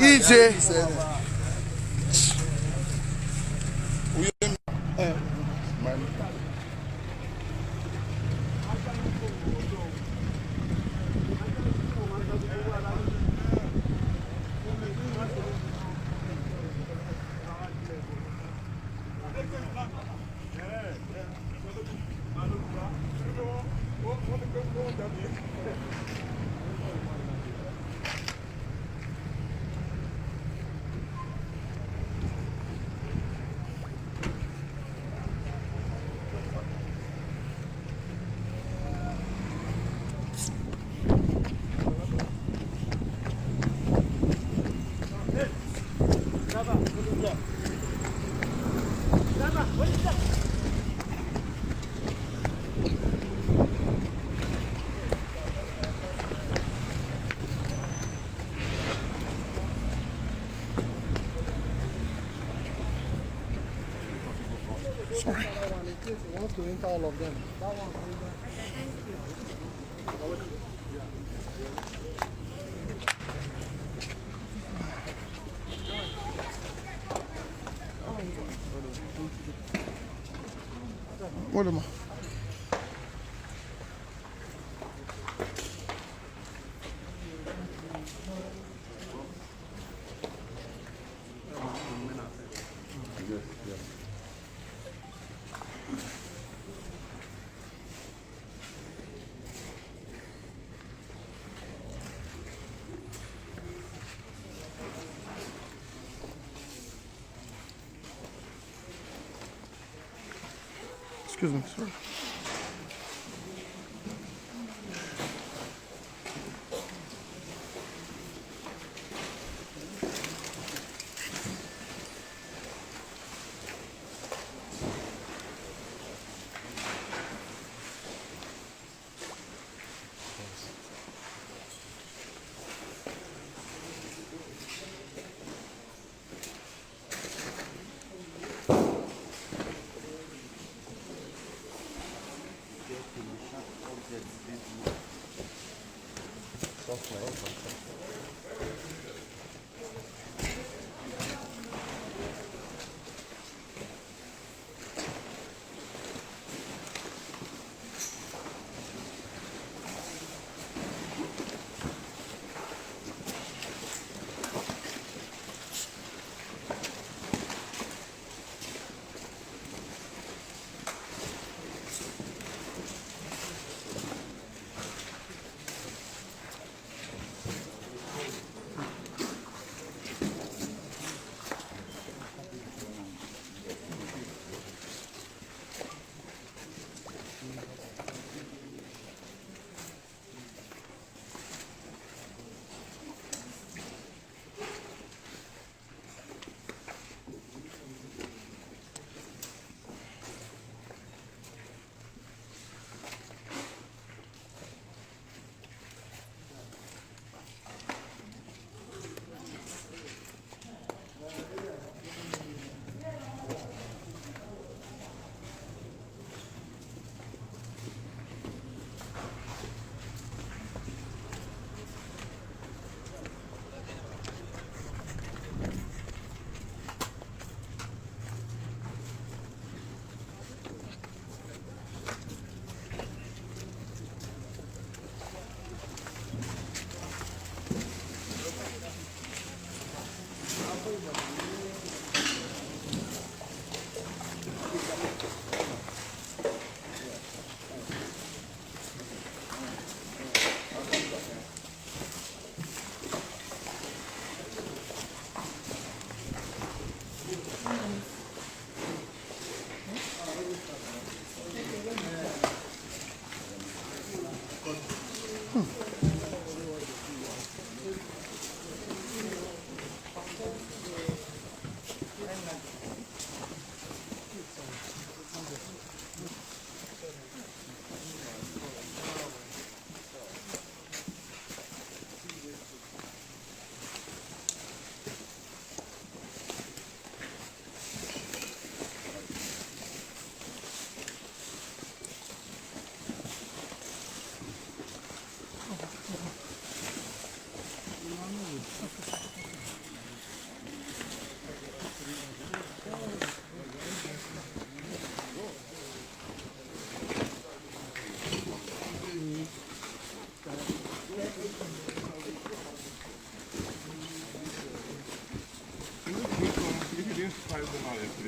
Ije. Sorry. I want to enter all of them. That one. What am I? Excuse me, sir.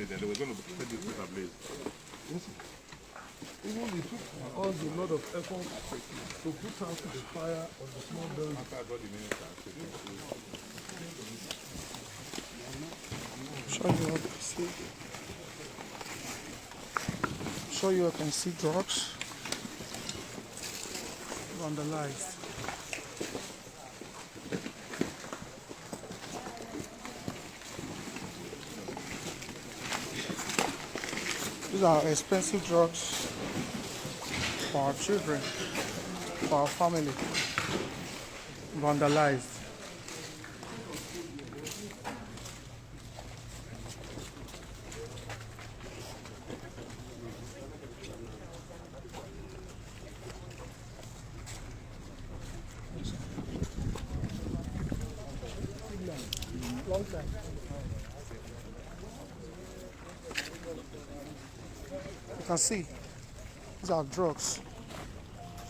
then they were going to set this place ablaze. Even it took us a lot of effort to put out the fire on the small building. After I got the minister, Show you what I see. Show you I can see drugs vandalized. These are expensive drugs for our children, for our family. Vandalized. Long time. You can see these are drugs.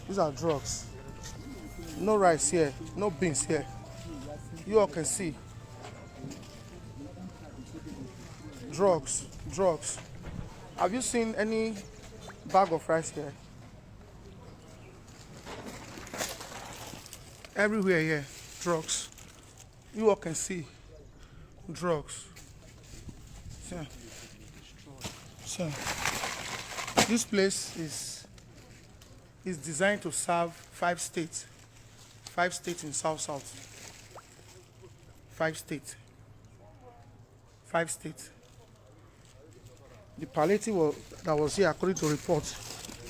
These are drugs. No rice here, no beans here. You all can see. Drugs, drugs. Have you seen any bag of rice here? Everywhere here, drugs. You all can see drugs. So, this place is designed to serve 5 states. 5 states in South. 5 states. 5 states. The palliative that was here, according to reports,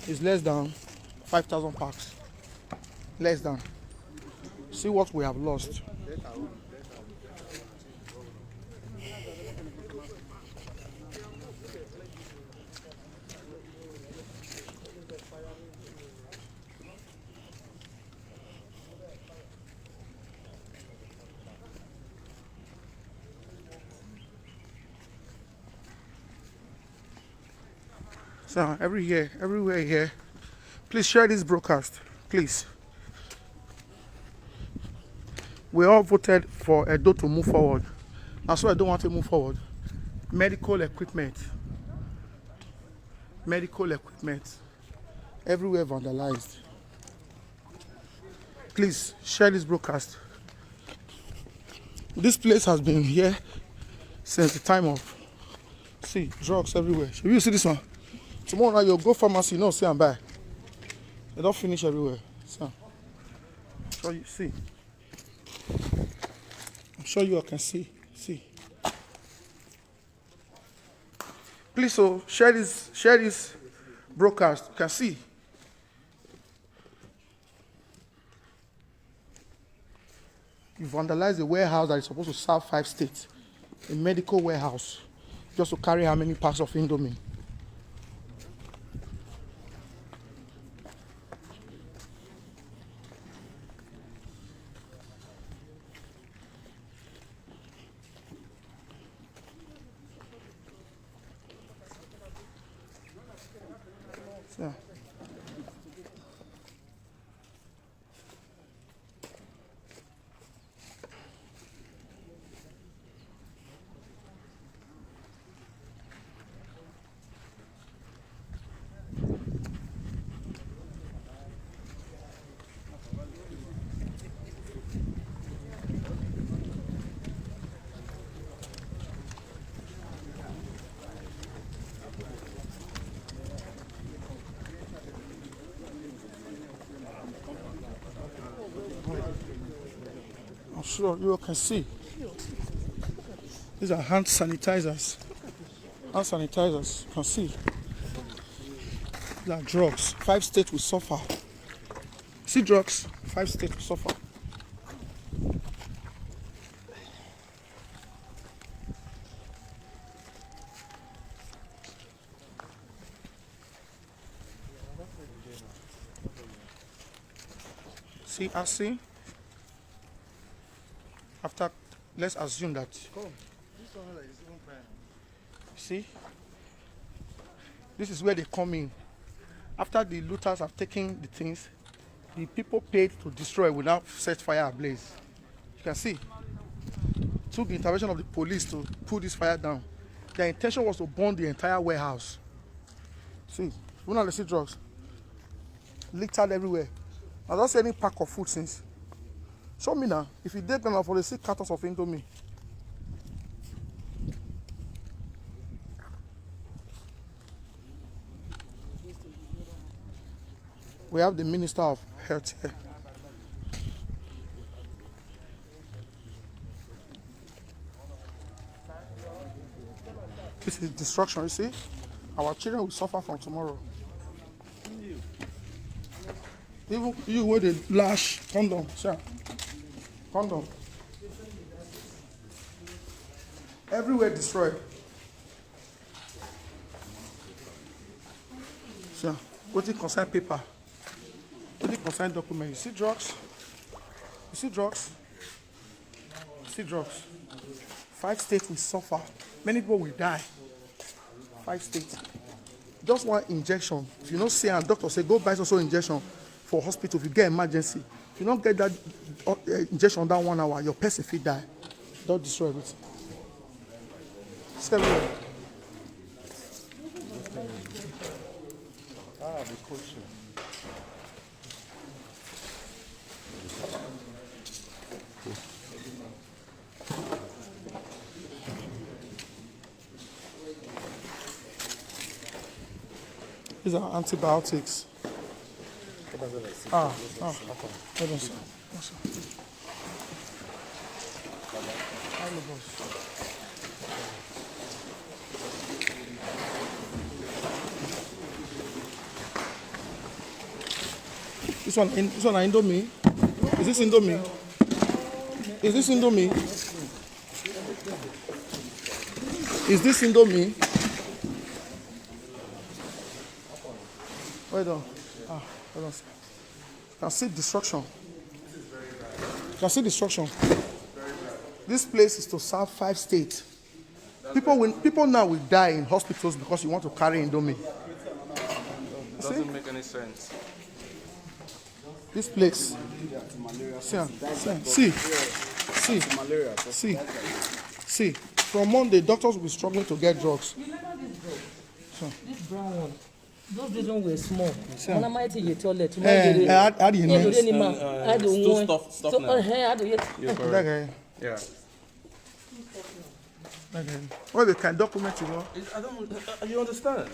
is less than 5,000 packs. Less than. See what we have lost. So everywhere here, please share this broadcast, please. We all voted for Edo to move forward. That's why I don't want to move forward. Medical equipment, everywhere vandalized. Please share this broadcast. This place has been here since the time of, see, drugs everywhere. Should you see this one? Tomorrow night you'll go pharmacy, you know, see and buy. They don't finish everywhere. So you see. I'm sure you all can see. Please, so share this broadcast. You can see. You vandalized a warehouse that is supposed to serve 5 states. A medical warehouse. Just to carry how many packs of Indomie? So. I'm sure you all can see. These are hand sanitizers. Hand sanitizers, you can see. These are drugs. 5 states will suffer. See drugs, 5 states will suffer. See, I see. After, let's assume that. See, this is where they come in. After the looters have taken the things, the people paid to destroy will now set fire ablaze. You can see. Took the intervention of the police to put this fire down. Their intention was to burn the entire warehouse. See, we not see drugs. Littered everywhere. I don't see any pack of food since. Show me now. If you did enough for the 6 cartons of Indomie. We have the Minister of Health here. This is destruction, you see? Our children will suffer from tomorrow. Even you with the lash condom, sir. Condom. Everywhere destroyed. Sir, what it concern paper? What it concern document? You see drugs? You see drugs? You see drugs? 5 states will suffer. Many people will die. 5 states. Just one injection. If you don't see a doctor say go buy also injection for hospital if you get emergency. If you don't get that injection that 1 hour, your person will die. Don't destroy everything. It's everywhere. The question. These are antibiotics. Hold on, sir. This one are Indomie. Is this Indomie? Is this Indomie? Is this Indomie? Wait on. Hold on. You can see destruction. You can see destruction. This place is to serve 5 states. People now will die in hospitals because you want to carry Indomie. Doesn't make any sense. This place. See. From Monday, doctors will be struggling to get drugs. This brown one. Those days when we were small. When I'm at the toilet, How do you know? Stuff now. Yeah. Well, they can document it. I don't. You understand?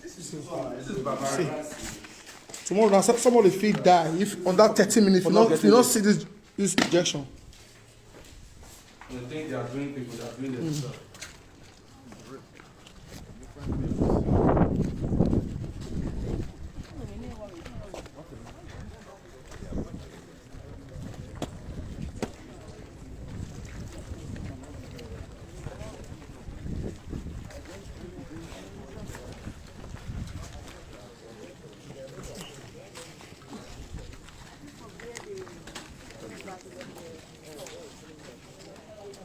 See. Tomorrow, now, somebody feel die if on that 30 minutes, if you don't see this injection. The thing they are doing, people they are doing themselves.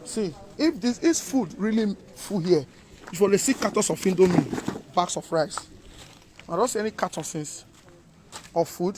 See, if this is food really full here, if you only see cartons of Indomie, bags of rice. I don't see any cartons since of food.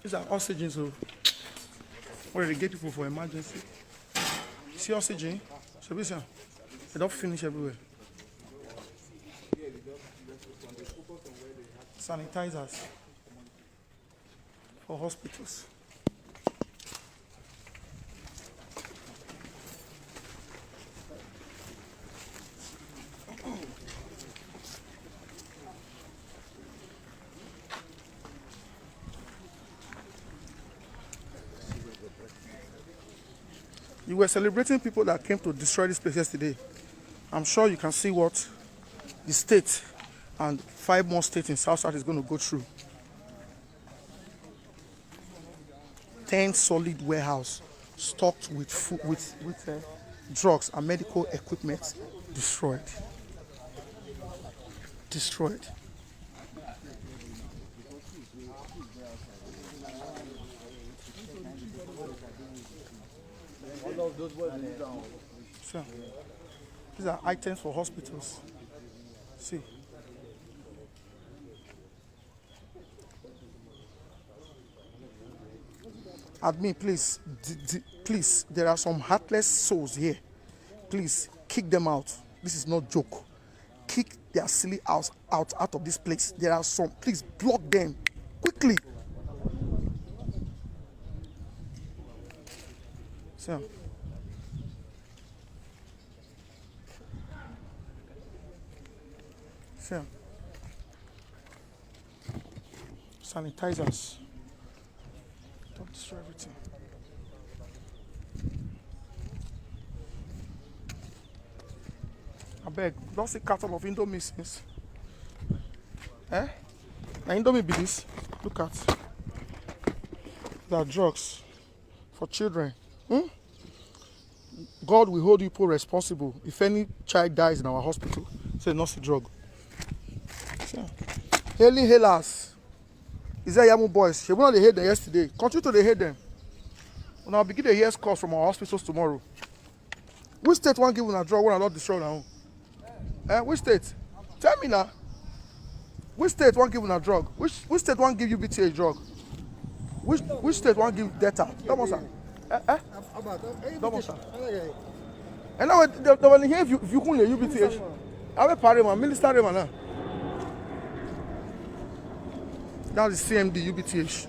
These are oxygen, so where they get people for emergency. See oxygen? So we say they don't finish everywhere. Sanitizers for hospitals. You were celebrating people that came to destroy this place yesterday. I'm sure you can see what the state and 5 more states in South is going to go through. 10 solid warehouse stocked with food, with drugs and medical equipment destroyed. Destroyed. So, these are items for hospitals. See. Admin, please, please, there are some heartless souls here. Please, kick them out. This is not joke. Kick their silly ass out of this place. There are some, please block them quickly. So. So. Sanitizers. Don't destroy everything. I beg, don't see carton of Indomie since. Eh? Now Indomie be this. Look at. There are drugs for children. God will hold you people responsible if any child dies in our hospital. Say not the drug. So, hailing hailers. Is that Yamu boys? She will not hate them yesterday. Continue to hate them. We'll now begin to hear calls from our hospitals tomorrow. Which state won't give us a drug when I not destroy now? Which state? Tell me now. Which state won't give us a drug? Which state won't give you BTA drug? Which state won't give data? Don't want Don't want and now they will hear if you couldn't hear UBTH. I will party man, minister man. That's the CMD UBTH.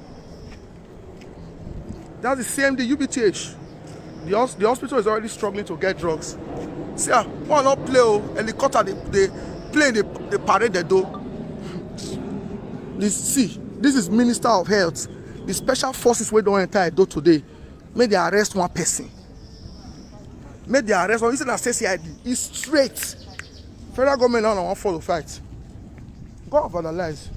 That's the CMD UBTH. The hospital is already struggling to get drugs. See, why not play helicopter? They play, they parade the door. This is Minister of Health. The special forces we don't enter door today. May they arrest one person. May they arrest one. It's not CID. It's straight. Federal government now want follow fight. Go vandalize.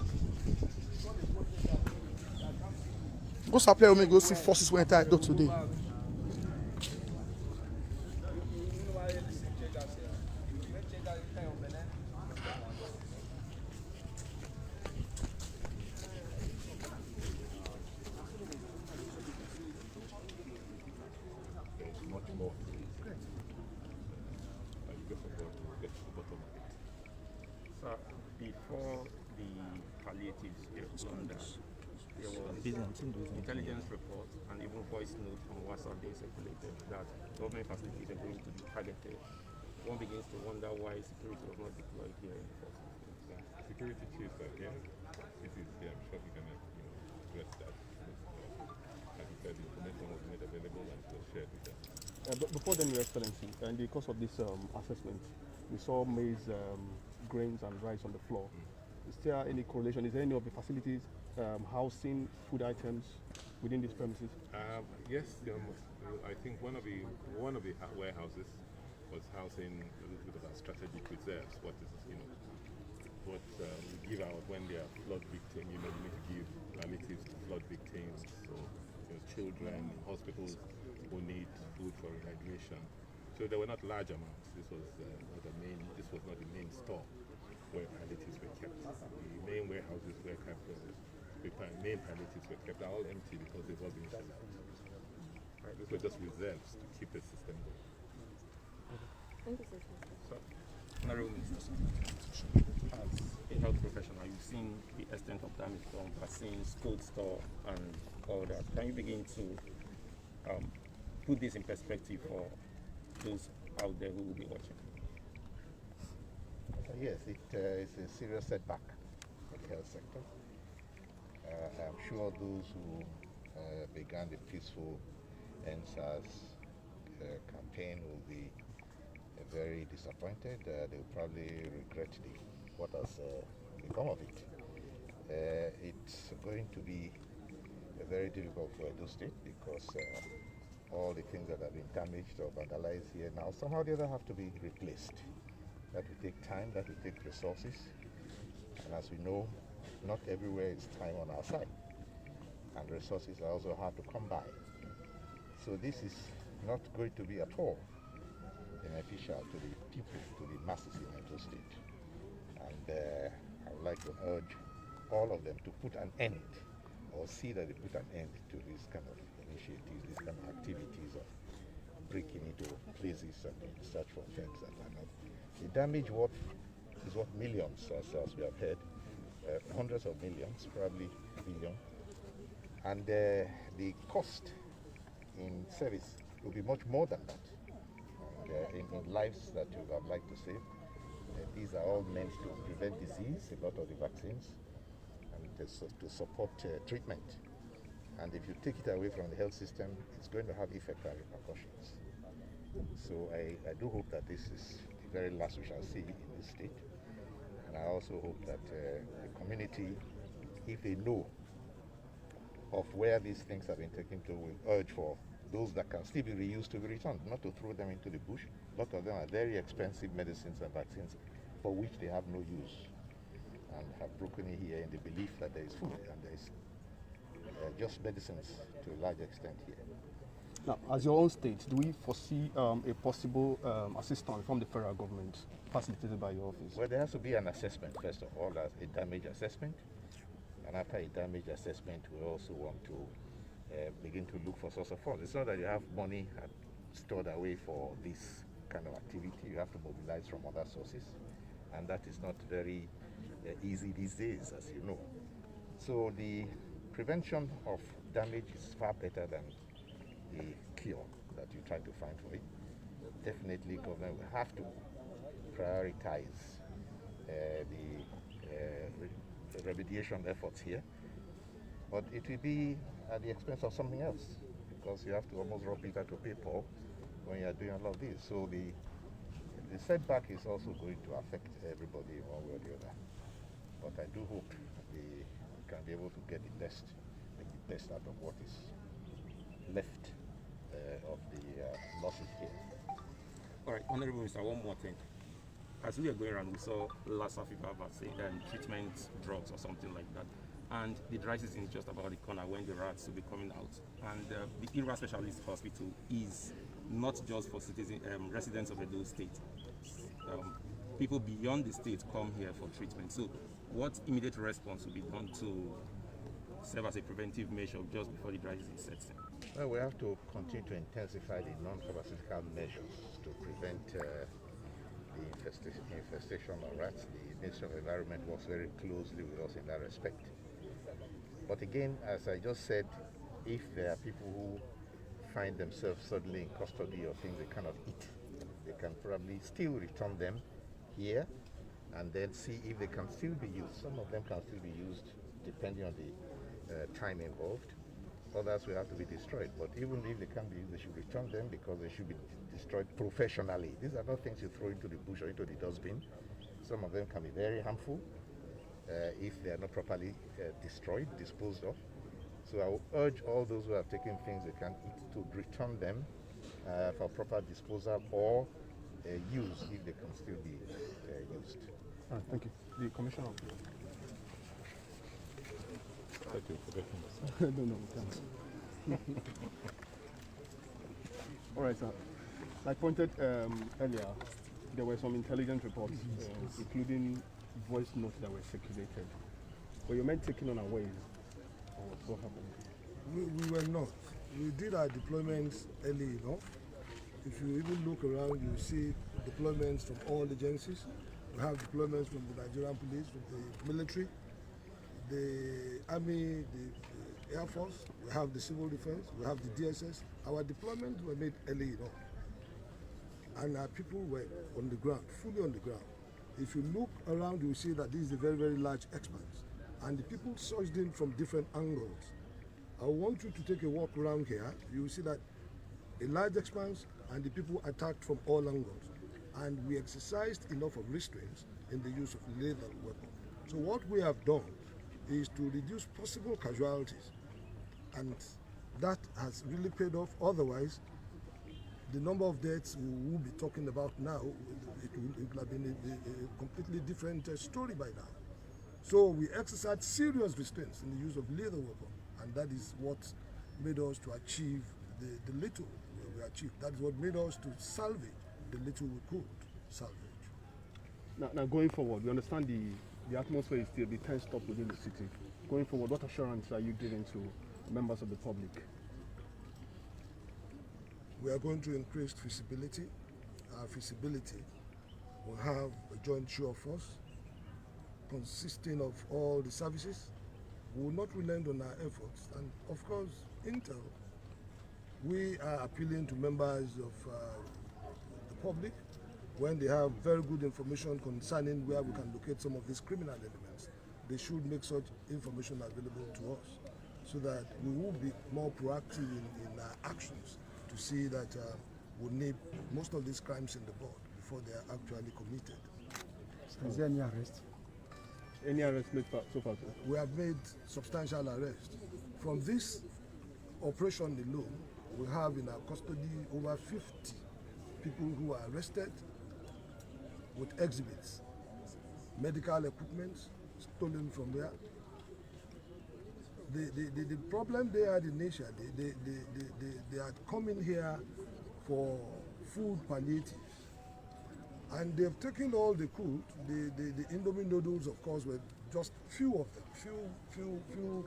Go supply or go see forces we enter door today. Before the palliatives here in London, there was intelligence report and even voice note on WhatsApp being circulated that government facilities are going to be targeted. One begins to wonder why security was not deployed here in the first place. Security chiefs are here. This is here. I'm sure we can address that. As you said, the information was made available and was shared with them. But before then, Your Excellency, in the course of this assessment, we saw maize, grains and rice on the floor. Is there any correlation? Is there any of the facilities housing food items within these premises? Yes, I think one of the warehouses was housing a little bit of our strategic reserves. What we give out when they are flood victims. You need to give palliatives to flood victims. So children, hospitals who need food for rehydration. So there were not large amounts. This was not the main store where palliatives were kept. The main warehouses were kept. The main palliatives were kept all empty because they've all been shut out. Right, these were just reserves to keep the system going. Thank you, sir. Honorable Minister, as a health professional, you've seen the extent of damage from vaccines, cold store, and all that. Can you begin to put this in perspective for those out there who will be watching? Yes, it is a serious setback for the health sector. I'm sure those who began the peaceful EndSARS campaign will be very disappointed. They will probably regret what has become of it. It's going to be very difficult for Edo State because all the things that have been damaged or vandalized here now somehow or the other have to be replaced. That will take time, that will take resources, and as we know, not everywhere is time on our side, and resources are also hard to come by. So this is not going to be at all beneficial to the people, to the masses in Edo State. And I would like to urge all of them to put an end, or see that they put an end to this kind of initiatives, these kind of activities of breaking into places and in search for things that are not. The damage is worth millions, as we have heard, hundreds of millions, probably a billion. And the cost in service will be much more than that. And, in lives that you would like to save, these are all meant to prevent disease, a lot of the vaccines, and to support treatment. And if you take it away from the health system, it's going to have effect and repercussions. So I do hope that this is the very last we shall see in this state. And I also hope that the community, if they know of where these things have been taken to, will urge for those that can still be reused to be returned, not to throw them into the bush. A lot of them are very expensive medicines and vaccines for which they have no use, and have broken in here in the belief that there is food and there is just medicines to a large extent here. Now, as your own state, do we foresee a possible assistance from the federal government facilitated by your office? Well, there has to be an assessment, first of all, as a damage assessment. And after a damage assessment, we also want to begin to look for source of funds. It's not that you have money stored away for this kind of activity. You have to mobilize from other sources. And that is not very easy these days, as you know. So the prevention of damage is far better than the cure that you try to find for it. Definitely, government will have to prioritize the remediation efforts here, but it will be at the expense of something else, because you have to almost rob Peter to pay Paul when you are doing all of this. So the setback is also going to affect everybody one way or the other. But I do hope we can be able to get the best out of what is left of the losses here. All right, Honorable Minister, one more thing. As we were going around, we saw Lassa fever vaccine and treatment drugs or something like that. And the dry season is just about the corner when the rats will be coming out. And the IRA Specialist Hospital is not just for residents of Edo State. People beyond the state come here for treatment. So what immediate response will be done to serve as a preventive measure just before the dry season sets in? Well, we have to continue to intensify the non-pharmaceutical measures to prevent the infestation of rats. The Ministry of Environment works very closely with us in that respect. But again, as I just said, if there are people who find themselves suddenly in custody of things they cannot eat, they can probably still return them here and then see if they can still be used. Some of them can still be used depending on the time involved. Others will have to be destroyed. But even if they can be used, they should return them because they should be destroyed professionally. These are not things you throw into the bush or into the dustbin. Some of them can be very harmful if they are not properly destroyed, disposed of. So I will urge all those who have taken things they can eat to return them for proper disposal or use if they can still be used. All right, thank you. The Commissioner. Thank you for getting No, thanks. All right, sir. Like pointed earlier, there were some intelligence reports, including voice notes that were circulated. Were your men taken unawares, or what happened? We were not. We did our deployments early enough. If you even look around, you see deployments from all agencies. We have deployments from the Nigerian police, from the military, the army, the air force. We have the civil defense. We have the DSS. Our deployments were made early enough. And our people were on the ground, fully on the ground. If you look around, you see that this is a very, very large expanse. And the people surged in from different angles. I want you to take a walk around here. You will see that a large expanse and the people attacked from all angles. And we exercised enough of restraints in the use of lethal weapons. So what we have done is to reduce possible casualties and that has really paid off. Otherwise, the number of deaths we will be talking about now, it would have been a completely different story by now. So we exercised serious restraints in the use of lethal weapons, and that is what made us to achieve the little we achieved. That is what made us to salvage the little we could salvage. Now going forward, we understand the atmosphere is still tensed up within the city. Going forward, what assurance are you giving to members of the public? We are going to increase feasibility. Our feasibility will have a joint show of force consisting of all the services. We will not relent on our efforts. And of course, Intel, we are appealing to members of the public when they have very good information concerning where we can locate some of these criminal elements. They should make such information available to us so that we will be more proactive in our actions to see that we nip most of these crimes in the bud before they are actually committed. Is there any arrest? Any arrests made so far? We have made substantial arrests. From this operation alone, we have in our custody over 50 people who are arrested with exhibits, medical equipment stolen from there. The problem they had in Asia, they had come in here for food palliatives, and they've taken all they could. The Indomie noodles, of course, were just few of them, few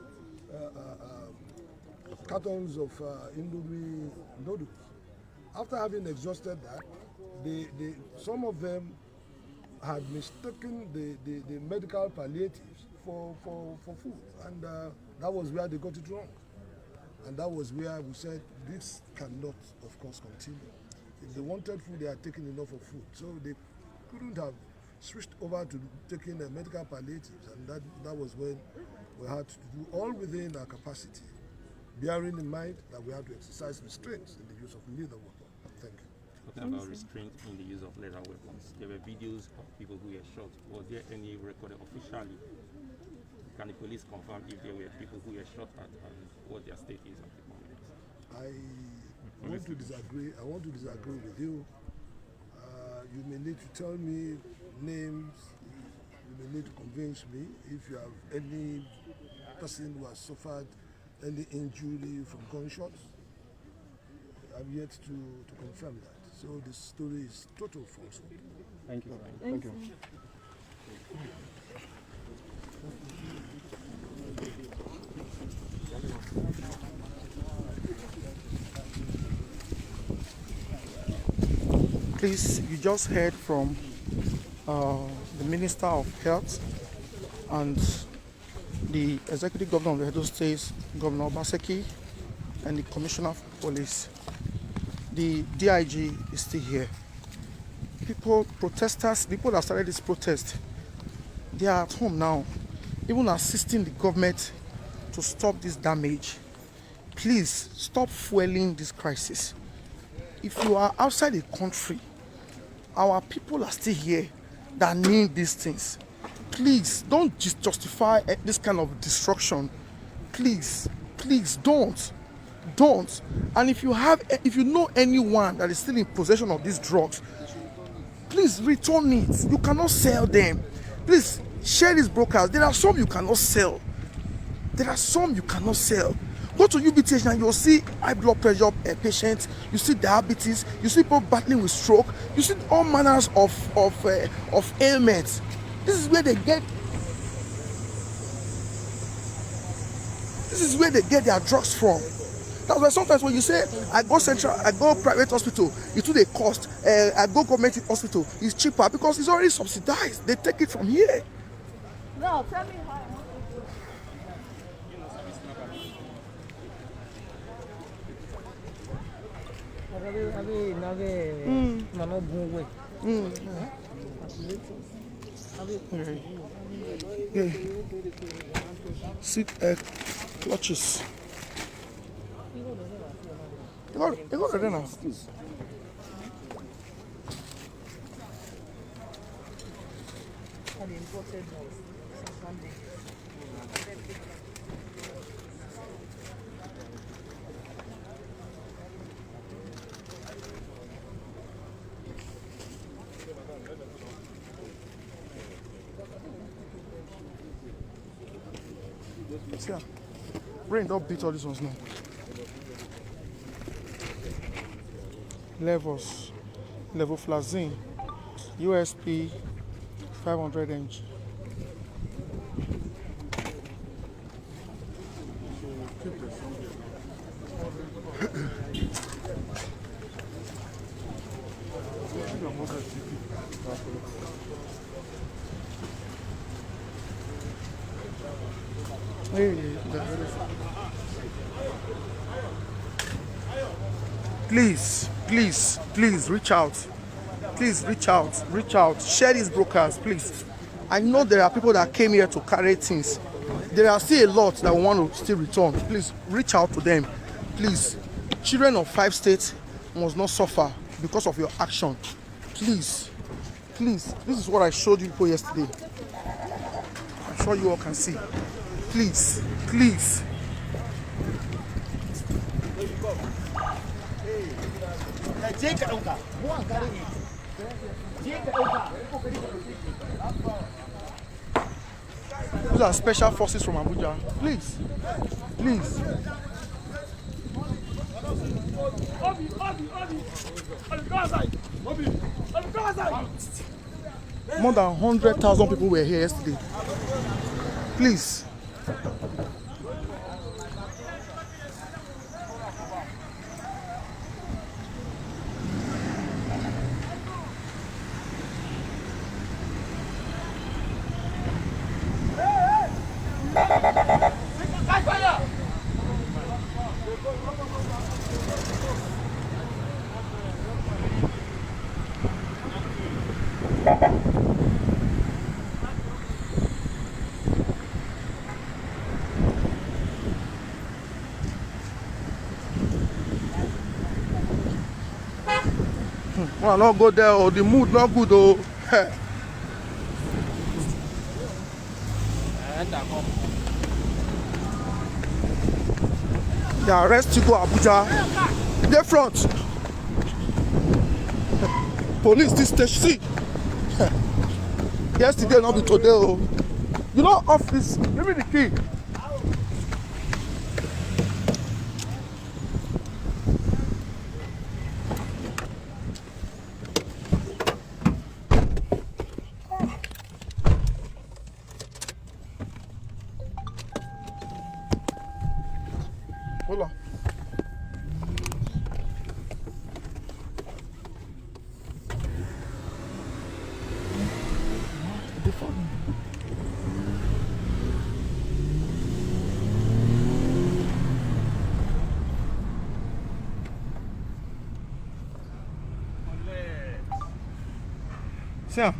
cartons of Indomie noodles. After having exhausted that, some of them had mistaken the medical palliatives for food, and that was where they got it wrong. And that was where we said this cannot, of course, continue. If they wanted food, they had taken enough of food, so they couldn't have switched over to taking the medical palliatives, and that was when we had to do all within our capacity, bearing in mind that we had to exercise restraints in the use of lethal weapons. Thank you. Talking about restraint in the use of lethal weapons, there were videos of people who were shot. Was there any recorded officially? Can the police confirm if there were people who were shot at and what their state is at the moment? I want to disagree. I want to disagree with you. You may need to tell me names. You may need to convince me if you have any person who has suffered any injury from gunshots. I'm yet to confirm that. So the story is total falsehood. Thank you. Thank you. Please, you just heard from the Minister of Health and the Executive Governor of the Edo State, Governor Obaseki, and the Commissioner of Police. The DIG is still here. Protesters, people that started this protest, they are at home now, even assisting the government to stop this damage. Please stop fueling this crisis. If you are outside the country, our people are still here that need these things. Please don't just justify this kind of destruction. Please don't. And if you know anyone that is still in possession of these drugs, please return it. You cannot sell them. Please share these brokers. There are some you cannot sell. Go to UBTH and you'll see high blood pressure patients, you see diabetes, you see people battling with stroke, you see all manners of ailments. This is where they get their drugs from. That's why sometimes when you say, I go private hospital, it's too they cost. I go government hospital, it's cheaper because it's already subsidized. They take it from here. No, tell me how. Seat clutches. You got it now. See, rain don't beat all these ones now. Levels, levoflazine, USP 500 mg. Please reach out. Please reach out. Share these brokers, please. I know there are people that came here to carry things. There are still a lot that want to still return. Please reach out to them. Please. Children of 5 states must not suffer because of your action. Please. This is what I showed you people yesterday. I'm sure you all can see. Please. These are special forces from Abuja. Please. More than 100,000 people were here yesterday. Please. Well, not go there, or the mood not good, oh. They arrest Chico Abuja in the front. Police this station. See. Yesterday, not be today, oh. You know, office, give me the key. Hold on.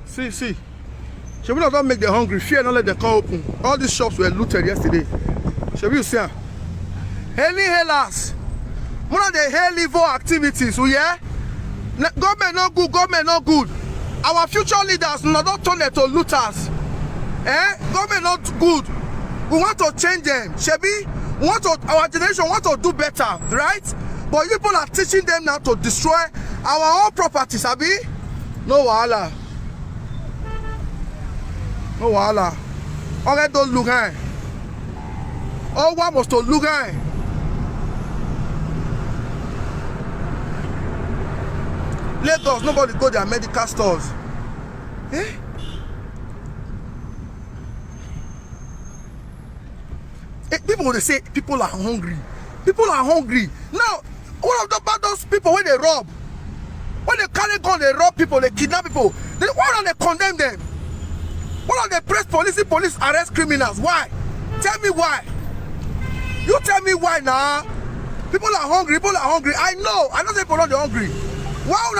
See. Should we not make them hungry? Fear not let them come open. All these shops were looted yesterday. Should we see? Hailing hailers, one of the hail evil activities, we hear? Government not good. Our future leaders not turn them to looters. Government not good. We want to change them. Shebi, our generation want to do better, right? But people are teaching them now to destroy our own properties, abi? No wahala. Okay, don't look at. All one must to look at. Lagos, nobody go their medical stores. People they say people are hungry. Now, what about those people when they rob? When they carry gun, they rob people, they kidnap people. Why don't they condemn them? Why don't they press police arrest criminals? Why? Tell me why. You tell me why now. People are hungry. I know say people are hungry. Why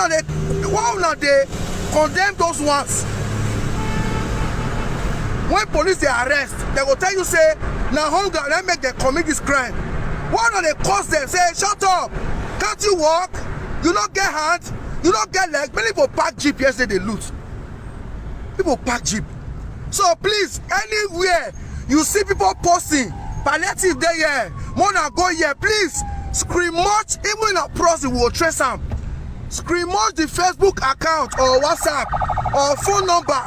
not they condemn those ones? When police they arrest, they will tell you say, now hunger, let make them commit this crime. Why not they curse them? Say, shut up! Can't you walk? You don't get hands, you don't get legs. Many people pack jeep yesterday they loot. People pack jeep. So please, anywhere you see people posting palliative day here, more than go here, please screen much, even in a process we will trace them. Screen much the Facebook account or WhatsApp or phone number.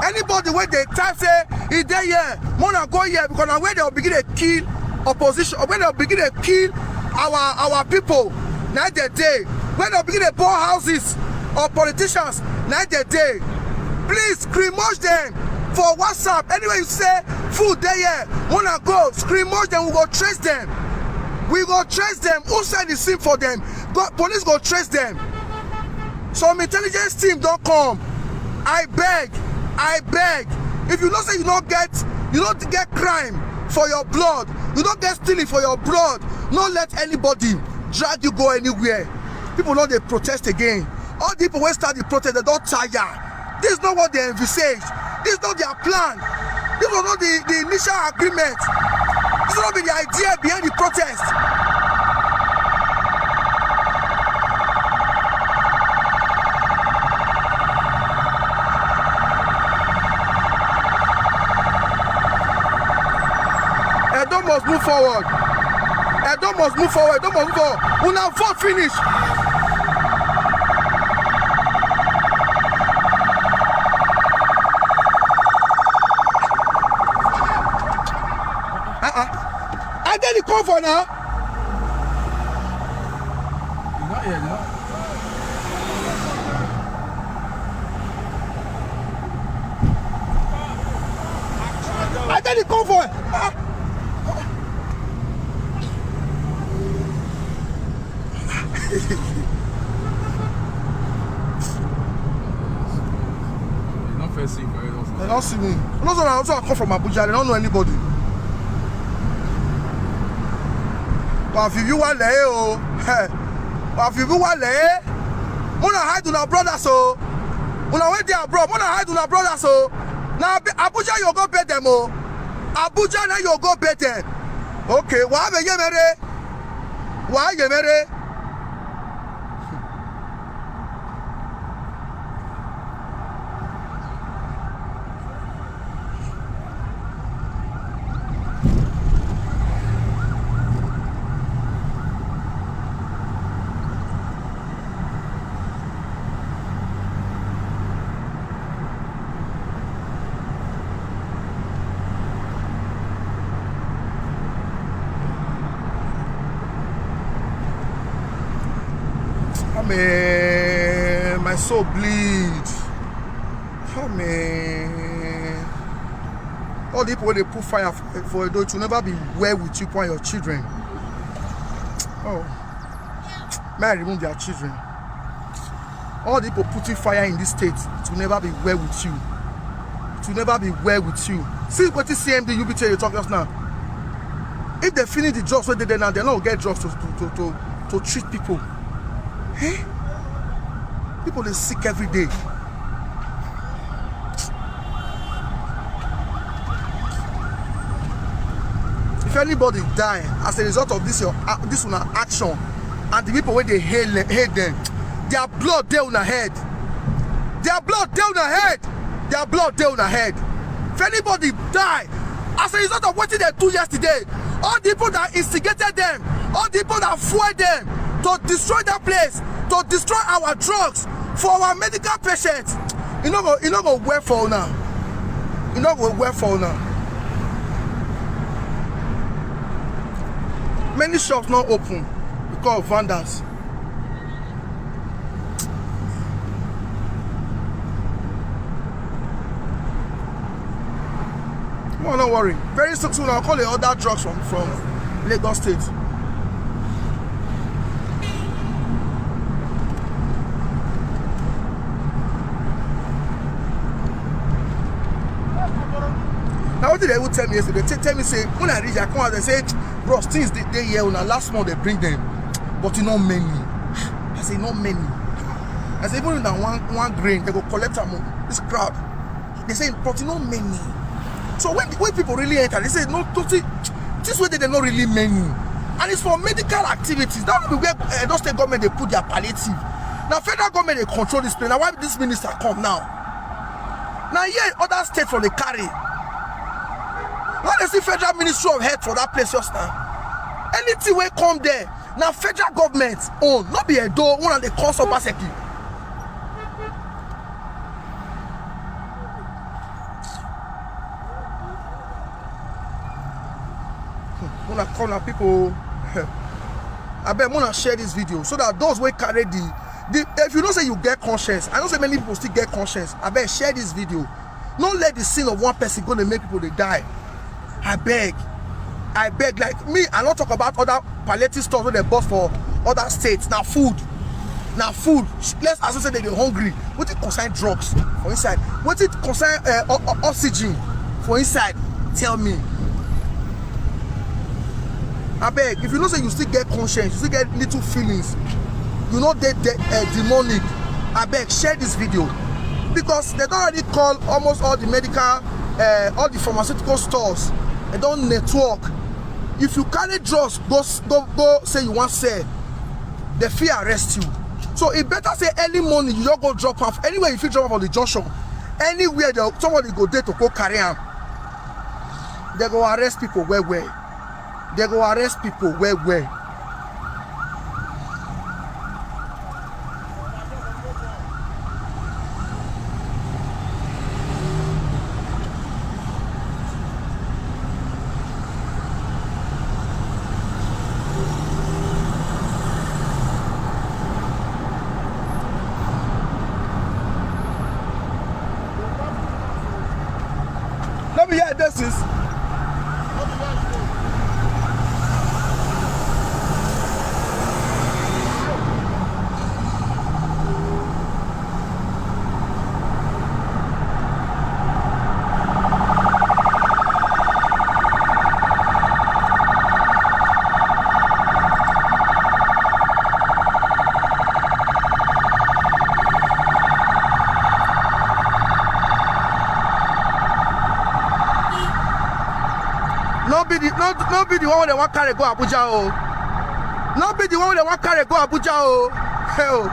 Anybody where they type say he there here, wanna go here because now where they'll begin to kill opposition, or when they'll begin to kill our people, night the day. When they'll begin to burn houses or politicians, night the day. Please screamage them for WhatsApp. Anyway, you say food there here, wanna go, screamage them, we go trace them. We go trace them. Who send the sim for them? Police go trace them. Some intelligence team don't come. I beg. If you don't say you don't get crime for your blood, you don't get stealing for your blood, don't let anybody drag you go anywhere. People know they protest again. All the people who start the protest, they don't tire. This is not what they envisage. This is not their plan. This was not the initial agreement. This is not the idea behind the protest. Edo must move forward. Edo must move forward. Edo must move forward. Una vote finish. I get the call for now. Not here, no. I get the call for Not first thing for you. They don't see me. Also I come from Abuja, they don't know anybody. But if you want Muna hide on our brothers so. Muna wait there abroad. Muna hide on our brothers so. Now Abuja you go bed them oh. Abuja now you go bed them. Okay, why be you mere? Why you mere? Man, my soul bleeds. Oh man. All the people when they put fire for it will never be well with you and your children. Oh. May I remove their children? All the people putting fire in this state, it will never be well with you. It will never be well with you. See what the CMD UBT you talk just now. If they finish the drugs where they now, they're not get drugs to treat people. Hey, people are sick every day. If anybody die as a result of this action, and the people when they hate them, their blood down their head. Their blood down their head. Their blood down their head. If anybody die as a result of what they do yesterday, all the people that instigated them, all the people that fueled them to destroy that place, to destroy our drugs for our medical patients, you know go well for now. You know go well for now. Many shops not open because of vandals. Oh, don't worry. Very soon I'll call the other drugs from Lagos State. Now what did they would tell me yesterday? They tell me say when I reach I come out they say, bro, things they here on last month they bring them, but you know many. I say not many. I say even in that one grain they go collect them. This crowd. They say but you know many. So when people really enter, they say no, this way they're not really many, and it's for medical activities. That will be where those state government they put their palliative. Now federal government they control this place. Now why this minister come now? Now here other states from the carry. Why they see federal ministry of health for that place just now? Anything will come there. Now federal government own, not be a door one of the cost of Baseki. una come na people. I bet wanna share this video so that those wey carry the if you know say you get conscience, I know say many people still get conscience. I bet share this video. Don't let the sin of one person go and make people they die. I beg, like me, I don't talk about other palliative stores where they bought for other states. Now food. Let's associate that they're hungry. What it concern drugs for inside? What it concern oxygen for inside? Tell me. I beg, if you know say you still get conscience, you still get little feelings, you know they demonic. I beg, share this video because they don't already call almost all the medical, all the pharmaceutical stores. They don't network. If you carry drugs, go say you want sell, they fear arrest you. So it better say early morning you don't go drop off anywhere you feel drop off on the junction, anywhere somebody go there to go carry them. They go arrest people where. They go arrest people where. Let me hear this is. No be the one where they want carry go Abuja oh. No be the one where they want carry go Abuja oh. Hell.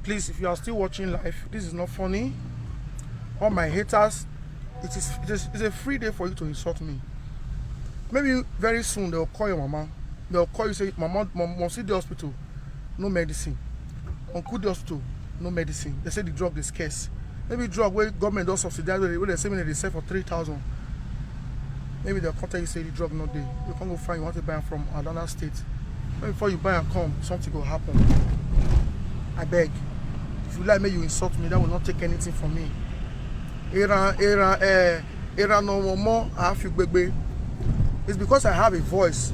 Please, if you are still watching live, this is not funny. All my haters, it's a free day for you to insult me. Maybe very soon they'll call your mama. They'll call you say, Mama, see the hospital, no medicine. Uncle the hospital, no medicine. They say the drug is scarce. Maybe drug where government don't subsidize where they say they sell for 3,000. Maybe they'll contact you say the drug not there. You can't go find you want to buy them from another state. Maybe before you buy and come, something will happen. I beg. If you like me, you insult me, that will not take anything from me. No more. It's because I have a voice.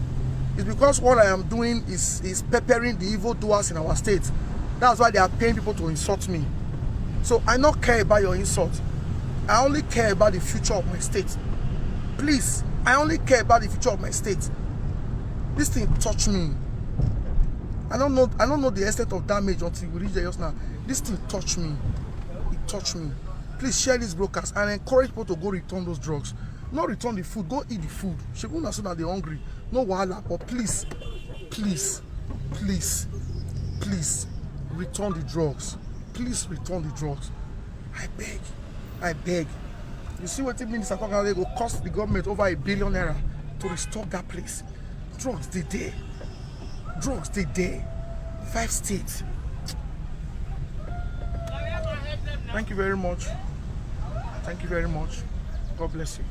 It's because what I am doing is peppering the evildoers in our state. That's why they are paying people to insult me. So I don't care about your insult. I only care about the future of my state. Please, I only care about the future of my state. This thing touched me. I don't know the extent of damage until we reach there just now. This thing touched me. It touched me. Please share this broadcast and encourage people to go return those drugs. Not return the food, go eat the food. People are so that they're hungry. No wahala, but please, please, please, please return the drugs. Please return the drugs. I beg. I beg. You see what it means? They will cost the government over £1 billion to restore that place. Drugs, they there. Drugs, they there. 5 states. Thank you very much. Thank you very much. God bless you.